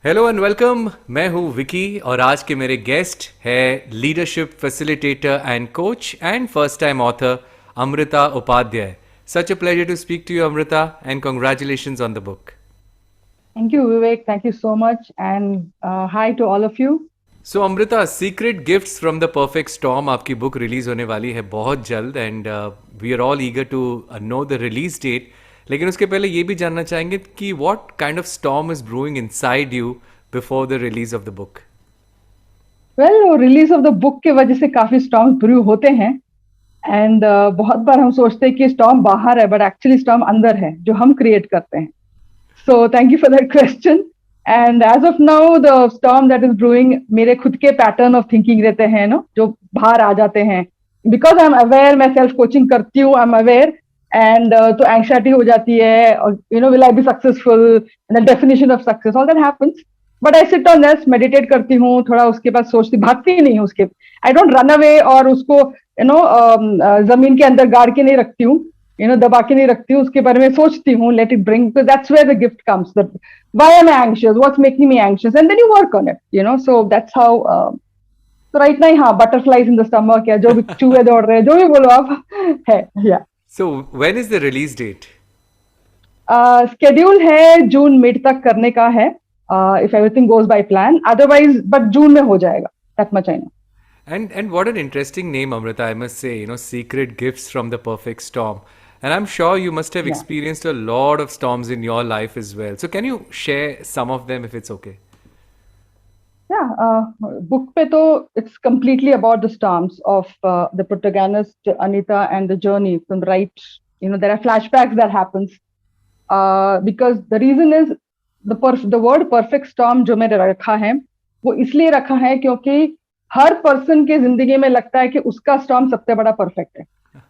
Hello and welcome. मैं हूँ विकी और आज के मेरे गेस्ट है leadership facilitator and coach and first time author Amrita Upadhyay. Such a pleasure to speak to you Amrita and congratulations on the book. Thank you, Vivek. Thank you so much. And hi to all of you. So Amrita, secret gifts from the perfect storm आपकी book release होने वाली है बहुत जल्द and we are all eager to know the release date. लेकिन उसके पहले ये भी जानना चाहेंगे कि what kind of storm is brewing inside you before the release of the book. Well, release of the book के वजह से काफी स्टॉर्म ब्रू होते हैं एंड बहुत बार हम सोचते हैं कि स्टॉर्म बाहर है बट एक्चुअली स्टॉर्म अंदर है जो हम क्रिएट करते हैं. So thank you for that question. And as of now the storm that is brewing मेरे खुद के पैटर्न ऑफ थिंकिंग रहते हैं नो जो बाहर आ जाते हैं बिकॉज आई एम अवेयर. मैं सेल्फ कोचिंग करती हूँ, आई एम अवेयर. एंड तो एंग्जाइटी हो जाती है और will I be successful, the definition of success, all that happens. But I sit on this, meditate करती हूँ, थोड़ा उसके बाद सोचती, भागती नहीं हूँ उसके. आई डोंट रन अवे और उसको जमीन के अंदर गाड़ के नहीं रखती हूँ, दबा के नहीं रखती हूँ. उसके बारे में सोचती हूँ, let it bring, that's where the gift comes. That why am I anxious, what's making me anxious, and then you work on it. So that's how. तो राइट ना, हाँ, बटरफ्लाइज इन द स्टमक या जो भी चूहे दौड़ रहे हैं, जो भी बोलो आप, है या. So when is the release date? Schedule है जून मिड तक करने का है, if everything goes by plan. Otherwise but June में हो जाएगा, that much I know. And what an interesting name, Amrita, I must say, secret gifts from the perfect storm. And I'm sure you must have Yeah. experienced a lot of storms in your life as well. So can you share some of them if it's okay? Yeah, book pe to it's completely about the storms of the protagonist Anita and the journey from right. There are flashbacks that happens because the reason is the word perfect storm जो मैंने रखा है वो इसलिए रखा है क्योंकि हर person के जिंदगी में लगता है कि उसका स्टॉर्म सबसे बड़ा परफेक्ट है.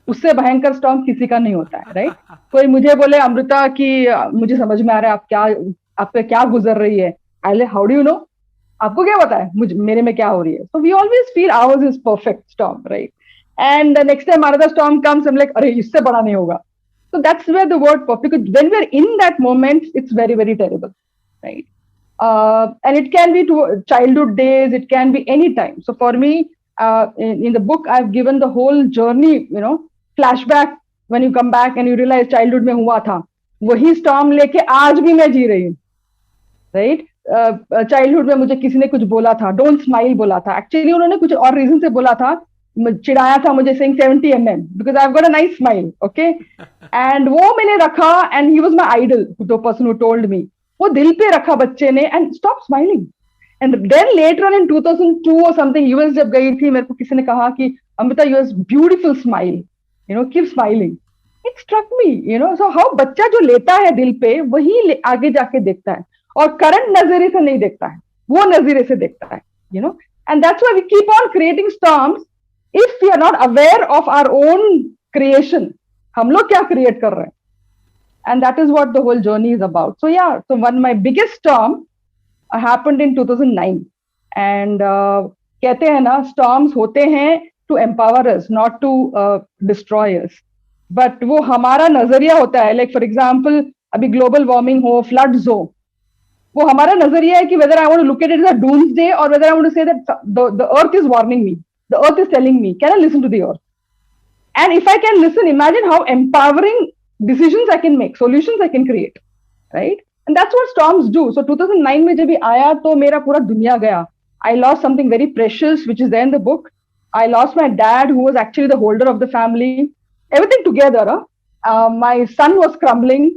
उससे भयंकर स्टॉर्म किसी का नहीं होता है, राइट? कोई मुझे बोले अमृता की मुझे समझ में आ रहा है आप पे क्या गुजर रही है. आई ले, हाउ डू यू नो? आपको क्या पता है मुझे मेरे में क्या हो रही है? So we always feel ours is perfect storm, right? And next time another storm comes, I am like, अरे इससे बड़ा नहीं होगा. So that's where the word perfect, because when we're in that moment, it's very, very terrible, right? And it can be to childhood days, it can be any time. So for me, in the book, I've given the whole journey, flashback. When you come back and you realize childhood में हुआ था, वही storm लेके आज भी मैं जी रही हूँ, right? चाइल्डहुड में मुझे किसी ने कुछ बोला था, डोंट स्माइल बोला था. एक्चुअली उन्होंने कुछ और रीजन से बोला था, चिढ़ाया था मुझे, saying 70 mm because I have got a nice smile, okay. And वो मैंने रखा and he was my idol, the person who told me. वो दिल पे रखा बच्चे ने and stop smiling. And then later on in 2002 और समथिंग यूएस जब गई थी, मेरे को किसी ने कहा कि Amrita you have beautiful smile, keep smiling. It struck me, so how बच्चा जो लेता है दिल पे वही आगे जाके देखता है और करंट नजरिए से नहीं देखता है, वो नजरिए से देखता है. And that's why we keep on creating storms if we are not aware of our own creation. हम लोग क्या क्रिएट कर रहे हैं, and that is what the whole journey is about. So yeah, so one my biggest storm happened in 2009. And कहते हैं ना, storms होते हैं to empower us, not to destroy us. But वो हमारा नजरिया होता है. Like for example, अभी global warming हो, floods हो, वो हमारा नजरिया है कि whether I want to look at it as a doomsday or whether I want to say that the earth is warning me. The earth is telling me, can I listen to the earth? And if I can listen, imagine how empowering decisions I can make, solutions I can create, right? And that's what storms do. So 2009 में जब भी आया तो मेरा पूरा दुनिया गया. I lost something very precious, which is there in the book. I lost my dad, who was actually the holder of the family. Everything together. My son was crumbling.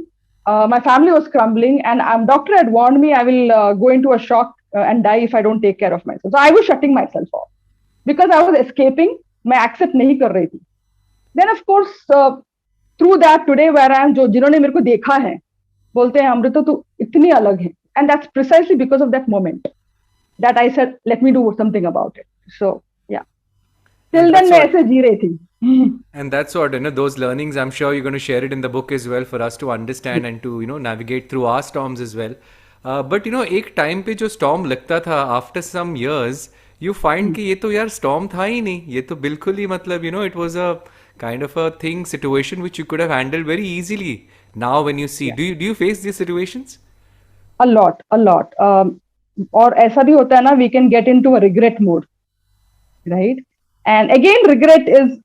My family was crumbling. And doctor had warned me I will go into a shock and die if I don't take care of myself. So I was shutting myself off. Because I was escaping, मैं accept नहीं कर रही थी. Then of course, through that today where I am, जो जिन्होंने मेरे को देखा है बोलते हैं अमृता तू इतनी अलग है. And that's precisely because of that moment that I said let me do something about it. So yeah, till then मैं ऐसे जी रही थी. And that's what, those learnings, I'm sure you're going to share it in the book as well for us to understand and to, navigate through our storms as well. But, एक time पे जो storm लगता था, after some years, you find कि ये तो यार storm था ही नहीं, ये तो बिल्कुल ही मतलब, it was a kind of a situation which you could have handled very easily. Now when you see, Yeah. do you face these situations? A lot. और ऐसा भी होता है ना, we can get into a regret mode, right? And again, regret is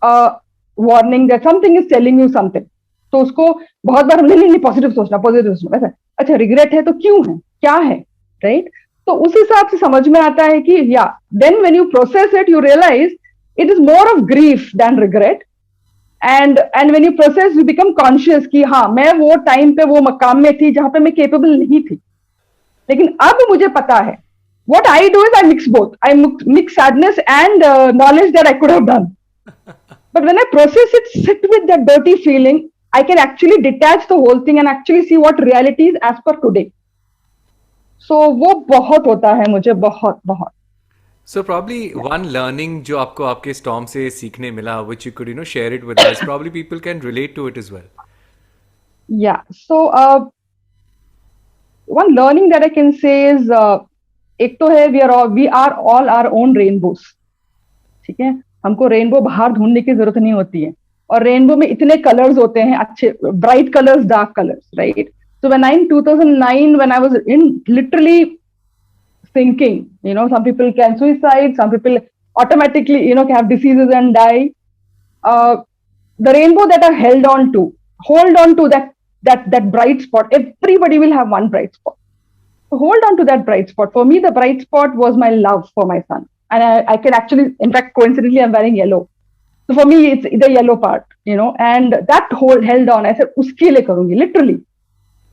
a warning that something is telling you something. तो उसको बहुत बार हमने नहीं पॉजिटिव सोचना, पॉजिटिव सोचना, वैसा अच्छा रिग्रेट है तो क्यों है, क्या है, राइट? तो उस हिसाब से समझ में आता है कि या then when you process it you realise it is more of grief then regret. And when you process you become conscious कि हाँ मैं वो टाइम पे वो मकाम में थी जहां पे मैं केपेबल नहीं थी, लेकिन अब मुझे पता है. What I do is I mix both. I mix sadness and knowledge that I could have done. But when I process it, sit with that dirty feeling, I can actually detach the whole thing and actually see what reality is as per today. So वो बहुत होता है मुझे, बहुत बहुत. So probably one learning जो आपको आपके storm से सीखने मिला, which you could share it with us. Probably people can relate to it as well. Yeah. So one learning that I can say is एक तो है we are all our own rainbows. ठीक है, हमको rainbow बाहर ढूंढने की जरूरत नहीं होती है. और रेनबो में इतने कलर्स होते हैं, अच्छे bright colours, dark colours, right? So when I in 2009 when I was in literally thinking, some people can suicide, some people automatically have diseases and die. The rainbow that I held on to, hold on to that bright spot. Everybody will have one bright spot. So hold on to that bright spot. For me, the bright spot was my love for my son. And I can actually, in fact, coincidentally, I'm wearing yellow. So for me, it's the yellow part, and that held on. I said, uske liye karungi, literally.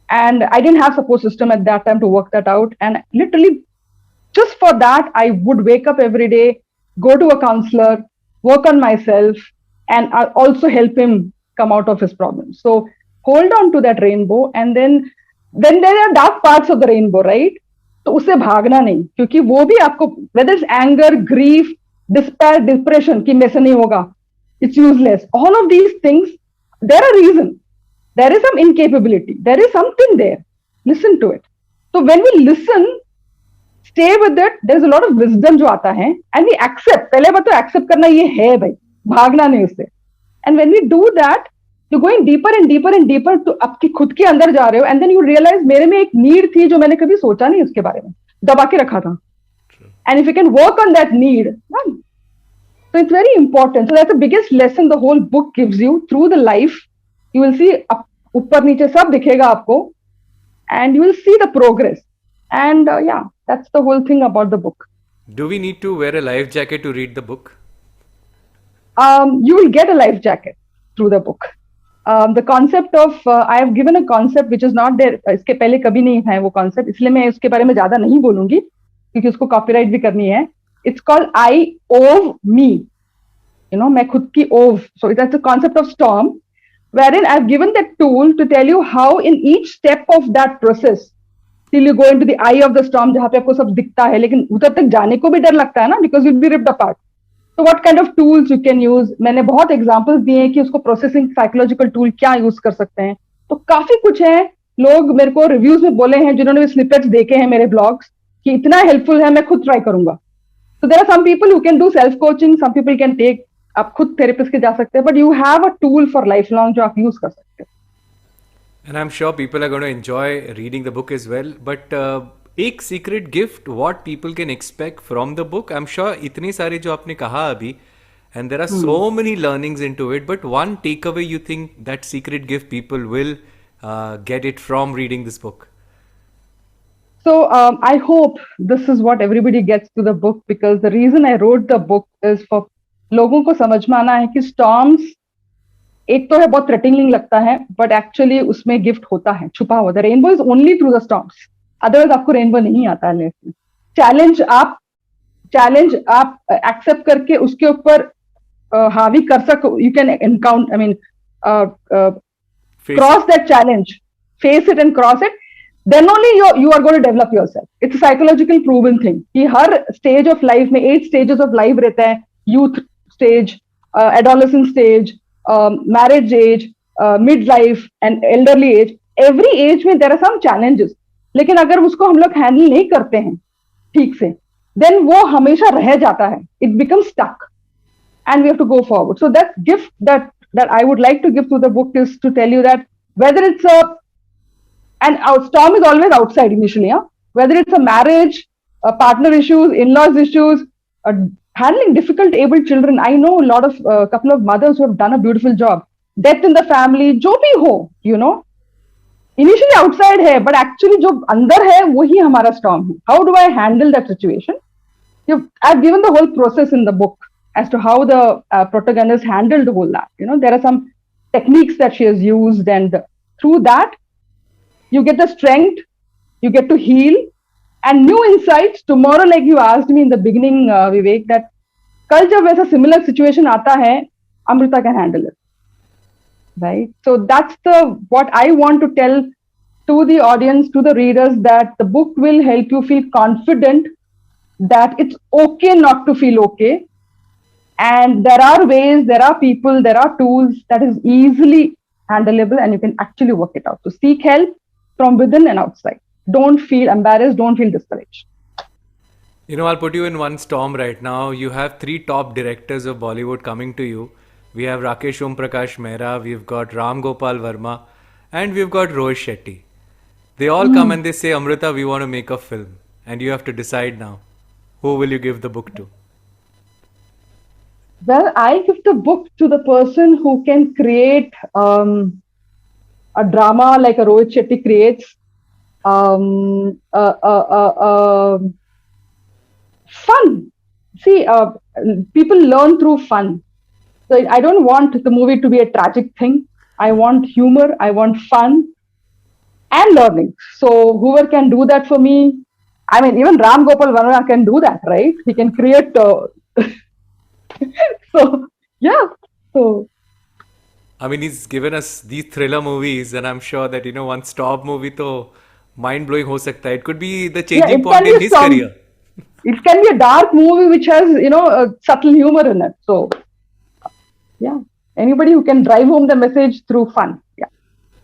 And I didn't have support system at that time to work that out. And literally, just for that, I would wake up every day, go to a counselor, work on myself, and I also help him come out of his problems. So hold on to that rainbow, and then there are dark parts of the rainbow, right? तो उससे भागना नहीं, क्योंकि वो भी आपको, whether it's anger, grief, despair, depression, कि मेरे से नहीं होगा, it's useless, all of these things, there are reasons, there is some incapability, there is something there, listen to it. So when we listen, stay with it, there is a lot of wisdom जो आता है, and we accept. पहले बात तो accept करना ये है भाई, भागना नहीं उससे. And when we do that, you're going deeper and deeper and deeper to आपकी खुद के अंदर जा रहे हो, and then you realize मेरे में एक नीड थी जो मैंने कभी सोचा नहीं उसके बारे में, दबा के रखा था. And if you can work on that need, so it's very important. So that's the biggest lesson the whole book gives you through the life. You will see ऊपर नीचे सब दिखेगा आपको, and you will see the progress. And yeah, that's the whole thing about the book. Do we need to wear a life jacket to read the book? You will get a life jacket through the book. The concept of I have given a concept which is not there. इसके पहले कभी नहीं है वो concept, इसलिए मैं उसके बारे में ज्यादा नहीं बोलूंगी क्योंकि उसको copyright भी करनी है. It's called I owe me. मैं खुद की owe. So that's the concept of storm, wherein I've given that tool to tell you how in each step of that process till you go into the eye of the storm जहाँ पे आपको सब दिखता है, लेकिन उधर तक जाने को भी डर लगता है ना, because you'll be ripped apart. So what kind of tools you can use? मैंने बहुत एग्जांपल्स दिए हैं कि उसको प्रोसेसिंग साइकोलॉजिकल टूल क्या यूज कर सकते हैं. तो काफी कुछ है. लोग मेरे को रिव्यूज में बोले हैं जिन्होंने भी स्निपेट्स देखे हैं मेरे ब्लॉग्स कि इतना हेल्पफुल है, मैं खुद ट्राई करूंगा. So there are some people who can do self coaching, some people can take, आप खुद थेरेपिस्ट के जा सकते हैं, but you have a tool for lifelong जो आप यूज कर सकते हैं. And I'm sure people are going to enjoy reading the book as well. But एक secret gift, what people can expect from the book? I'm sure इतने सारे जो आपने कहा अभी, and there are so many learnings into it. But one takeaway you think that secret gift people will get it from reading this book? So I hope this is what everybody gets to the book, because the reason I wrote the book is for लोगों को समझ में आना है कि storms एक तो है बहुत थ्रेटनिंग लगता है, बट एक्चुअली उसमें गिफ्ट होता है छुपा हुआ. The rainbow is only through the storms, otherwise आपको रेनबो नहीं आता है. चैलेंज आप एक्सेप्ट करके उसके ऊपर हावी कर सको, you can encount, I mean cross that challenge, face it and cross it, then only you are going to develop yourself. It's psychological proven thing कि हर स्टेज ऑफ लाइफ में 8 स्टेजेस ऑफ लाइफ रहता है. Youth stage, adolescent stage, marriage age, midlife and elderly age. Every age में there are some challenges, लेकिन अगर उसको हम लोग हैंडल नहीं करते हैं ठीक से, then वो हमेशा रह जाता है. It becomes stuck and we have to go forward. So that gift that I would like to give to the book is to tell you that whether it's and our storm is always outside initially, whether it's a marriage, partner issues, in-laws issues, uh, handling difficult abled children. I know a lot of couple of mothers who have done a beautiful job. Death in the family, जो भी हो, you know, initially outside है, but actually जो अंदर है वही हमारा storm है. How do I handle that situation? I've given the whole process in the book as to how the protagonist handled the whole that. You know, there are some techniques that she has used, and through that, you get the strength, you get to heal, and new insights. Tomorrow, like you asked me in the beginning, Vivek, that कल जब वैसा similar situation आता है, Amrita can handle it, right? So that's the what I want to tell to the audience, to the readers, that the book will help you feel confident that it's okay not to feel okay. And there are ways, there are people, there are tools that is easily handleable, and you can actually work it out. So seek help from within and outside. Don't feel embarrassed, don't feel discouraged. You know, I'll put you in one storm right now. You have three top directors of Bollywood coming to you. We have Rakesh Om Prakash Mehra, we've got Ram Gopal Verma, and we've got Rohit Shetty. They all come and they say, Amrita, we want to make a film. And you have to decide now. Who will you give the book to? Well, I give the book to the person who can create a drama like a Rohit Shetty creates, fun. See, people learn through fun. So I don't want the movie to be a tragic thing. I want humor, I want fun and learning. So whoever can do that for me, I mean, even Ram Gopal Varma can do that, right? He can create. So yeah. So I mean, he's given us these thriller movies, and I'm sure that, one Stop movie to mind blowing ho sakta hai. It could be the yeah, changing it can point in be his some. career. It can be a dark movie which has subtle humor in it. So yeah, anybody who can drive home the message through fun. Yeah.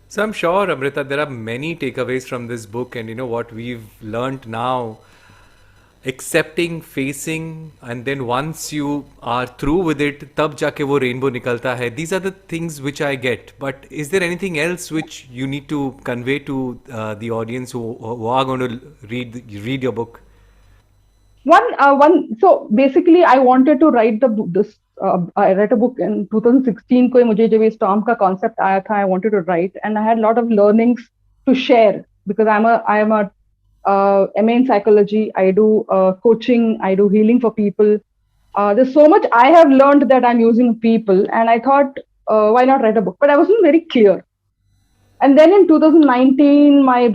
So I'm sure, Amrita, there are many takeaways from this book, and what we've learned now, accepting, facing, and then once you are through with it, tab jaake wo rainbow nikalta hai. These are the things which I get. But is there anything else which you need to convey to the audience who are going to read your book? One. So basically, I wanted to write the book. I read a book in 2016 को मुझे जब ये storm का concept आया था, I wanted to write, and I had a lot of learnings to share because I am a MA in psychology. I do coaching. I do healing for people. There's so much I have learned that I'm using people, and I thought, why not write a book? But I wasn't very clear. And then in 2019, my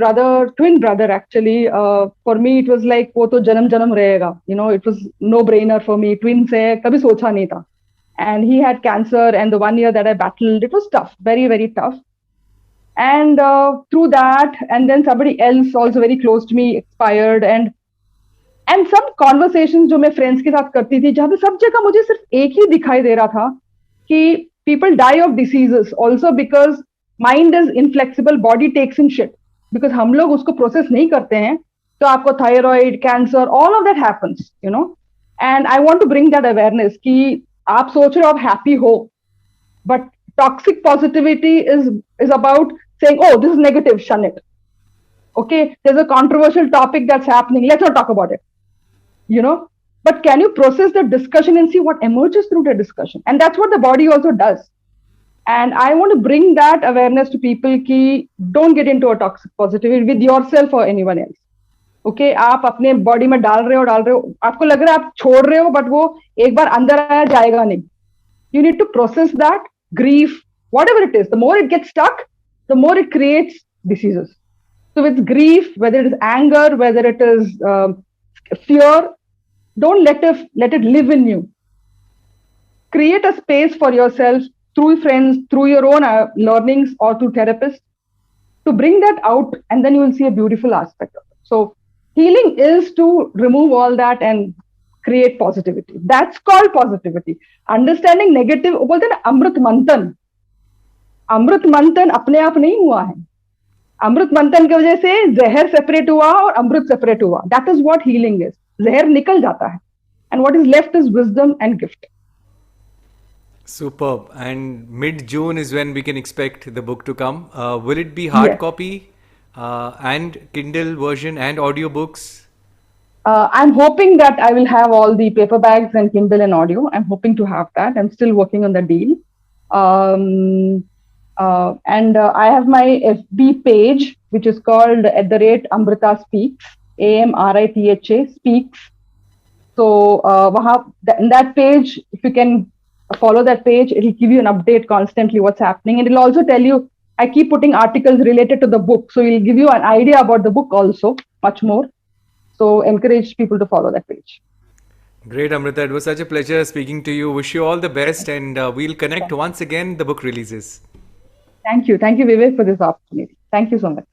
twin brother actually, for me, it was like, वो तो जन्म जन्म रहेगा. It was no brainer for me. Twins है, कभी सोचा नहीं था. And he had cancer, and the 1 year that I battled, it was tough, very, very tough. And through that, and then somebody else also very close to me expired, and some conversations जो मैं friends के साथ करती थी, जहाँ पे सब जगह मुझे सिर्फ एक ही दिखाई दे रहा था कि people die of diseases also because mind is inflexible, body takes in shit. Because हम लोग उसको process नहीं करते हैं, तो आपको thyroid, cancer, all of that happens, And I want to bring that awareness कि आप सोच रहे हो आप happy हो, but toxic positivity is about saying, oh, this is negative, shun it. Okay, there's a controversial topic that's happening, let's not talk about it. But can you process the discussion and see what emerges through the discussion? And that's what the body also does. And I want to bring that awareness to people कि don't get into a toxic positivity with yourself or anyone else. Okay, आप अपने body में डाल रहे हो, आपको लग रहा है आप छोड़ रहे हो, बट वो एक बार अंदर आया जाएगा नहीं. You need to process that grief, whatever it is. The more it gets stuck, the more it creates diseases. So with grief, whether it is anger, whether it is fear, don't let it live in you. Create a space for yourself through friends, through your own learnings, or through therapists to bring that out, and then you will see a beautiful aspect of it. So healing is to remove all that and create positivity. That's called positivity. Understanding negative, बोलते हैं ना अमृत मंथन. अमृत मंथन अपने आप नहीं हुआ है. अमृत मंथन की वजह से जहर सेपरेट हुआ और अमृत सेपरेट हुआ. That is what healing is. जहर निकल जाता है, and what is left is wisdom and gift. Superb. And mid-June is when we can expect the book to come. Will it be hard Yes. copy? and Kindle version and audiobooks. I'm hoping that I will have all the paperbacks and Kindle and audio. I'm hoping to have that. I'm still working on the deal. And I have my FB page, which is called at the rate Amritha Speaks, Amritha Speaks. So in that page, if you can follow that page, it'll give you an update constantly what's happening, and it'll also tell you. I keep putting articles related to the book, so it'll give you an idea about the book also, much more. So encourage people to follow that page. Great, Amrita. It was such a pleasure speaking to you. Wish you all the best, and we'll connect once again the book releases. Thank you. Thank you, Vivek, for this opportunity. Thank you so much.